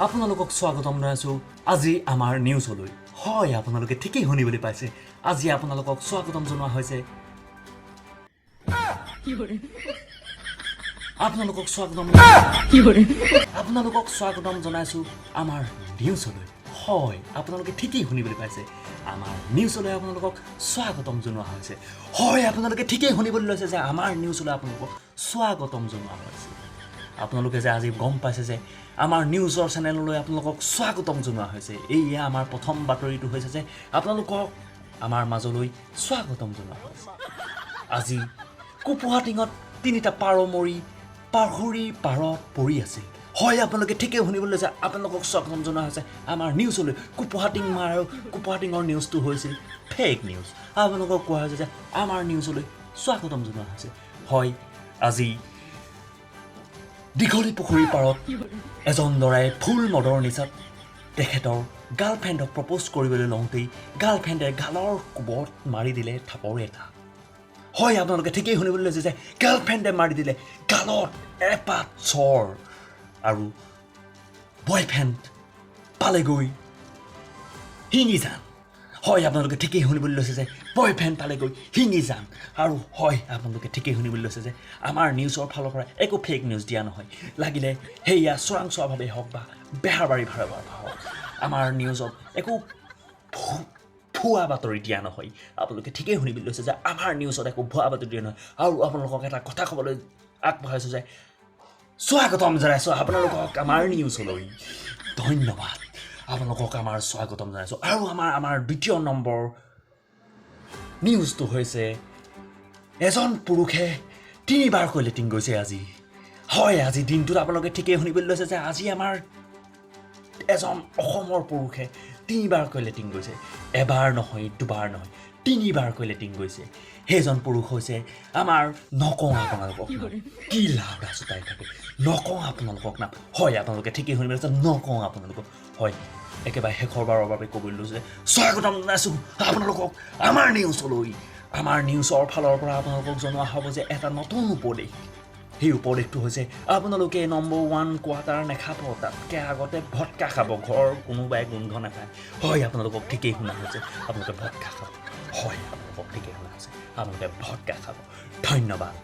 আপোনালোকক স্বাগতম জনাইছোঁ আজি আমাৰ নিউজলৈ হয় আপোনালোকে ঠিকই শুনিবলৈ পাইছে আজি আপোনালোকক স্বাগতম জনোৱা হৈছে আপোনালোকক স্বাগতম জনাইছোঁ আমাৰ নিউজলৈ হয় আপোনালোকে ঠিকই শুনিবলৈ পাইছে আমাৰ নিউজলৈ আপোনালোকক স্বাগতম জনোৱা হৈছে হয় আপোনালোকে ঠিকই শুনিবলৈ লৈছে যে আমাৰ নিউজলৈ আপোনালোকক স্বাগতম জনোৱা হৈছে আপোনালোকে যে আজি গম পাইছে যে আমাৰ নিউজৰ চেনেললৈ আপোনালোকক স্বাগতম জনোৱা হৈছে এইয়া আমাৰ প্ৰথম বাতৰিটো হৈছে যে আপোনালোকক আমাৰ মাজলৈ স্বাগতম জনোৱা হৈছে আজি কুপুহাটিঙত তিনিটা পাহৰিৰ পাৰত পৰি আছিল হয় আপোনালোকে ঠিকই শুনিবলৈ লৈছে আপোনালোকক স্বাগতম জনোৱা হৈছে আমাৰ নিউজলৈ কুপুহাটিঙৰ নিউজটো হৈছিল ফেক নিউজ আপোনালোকক কোৱা হৈছে যে আমাৰ নিউজলৈ স্বাগতম জনোৱা হৈছে হয় আজি দীঘলী পুখুৰীৰ পাৰত এজন ল'ৰাই ফুল মদৰ নিচাত তেখেতৰ গাৰ্লফ্ৰেণ্ডক প্ৰপ'জ কৰিবলৈ লওঁতেই গাৰ্লফ্ৰেণ্ডে গালৰ কোবত মাৰি দিলে থাপৰ এটা হয় আপোনালোকে ঠিকেই শুনিবলৈ লৈছে যে গাৰ্লফ্ৰেণ্ডে মাৰি দিলে গালত এপাত চৰ আৰু বয়ফ্ৰেণ্ড পালেগৈ শিঙি যান হয় আপোনালোকে ঠিকেই শুনিবলৈ লৈছে যে বয়ফ্ৰেণ্ড পালেগৈ শিঙি যান আৰু হয় আপোনালোকে ঠিকেই শুনিবলৈ লৈছে যে আমাৰ নিউজৰ ফালৰ পৰা একো ফেক নিউজ দিয়া নহয় লাগিলে সেয়া চোৰাংচোৱাভাৱে হওক বা বেহাৰবাৰীভাৱে হওক আমাৰ নিউজত একো ভুৱা বাতৰি দিয়া নহয় আপোনালোকে ঠিকেই শুনিবলৈ লৈছে যে আমাৰ নিউজত একো ভুৱা বাতৰি দিয়া নহয় আৰু আপোনালোকক এটা কথা ক'বলৈ আগবঢ়াইছোঁ যে স্বাগতম জনাইছোঁ আপোনালোকক আমাৰ নিউজলৈ ধন্যবাদ আপোনালোকক আমাৰ স্বাগতম জনাইছোঁ আৰু আমাৰ দ্বিতীয় নম্বৰ নিউজটো হৈছে এজন পুৰুষে 3বাৰকৈ লেট্ৰিন গৈছে আজি হয় আজি দিনটোত আপোনালোকে ঠিকেই শুনিবলৈ লৈছে যে আজি আমাৰ এজন অসমৰ পুৰুষে 3বাৰকৈ লেট্ৰিন গৈছে এবাৰ নহয় দুবাৰ নহয় 3বাৰকৈ লেট্ৰিন গৈছে সেইজন পুৰুষ হৈছে আমাৰ নকওঁ আপোনালোকক কি লাভ ৰাজতাই থাকে নকওঁ আপোনালোকক নাম হয় আপোনালোকে ঠিকেই শুনিবলৈ লৈছে নকওঁ আপোনালোকক হয় একেবাৰে শেষৰবাৰৰ বাবে ক'বলৈ লৈছে যে স্বাগতম জনাইছোঁ আপোনালোকক আমাৰ নিউজলৈ আমাৰ নিউজৰ ফালৰ পৰা আপোনালোকক জনোৱা হ'ব যে এটা নতুন উপদেশ সেই উপদেশটো হৈছে আপোনালোকে নম্বৰ 1 কোৱাৰ্টাৰ নাখাব তাতকৈ আগতে ভটকা খাব ঘৰ কোনোবাই গোন্ধ নাখায় হয় আপোনালোকক ঠিকেই শুনা হৈছে আপোনালোকে ভটকা খাব হয় আপোনালোকক ঠিকেই শুনা হৈছে আপোনালোকে ভটকা খাব ধন্যবাদ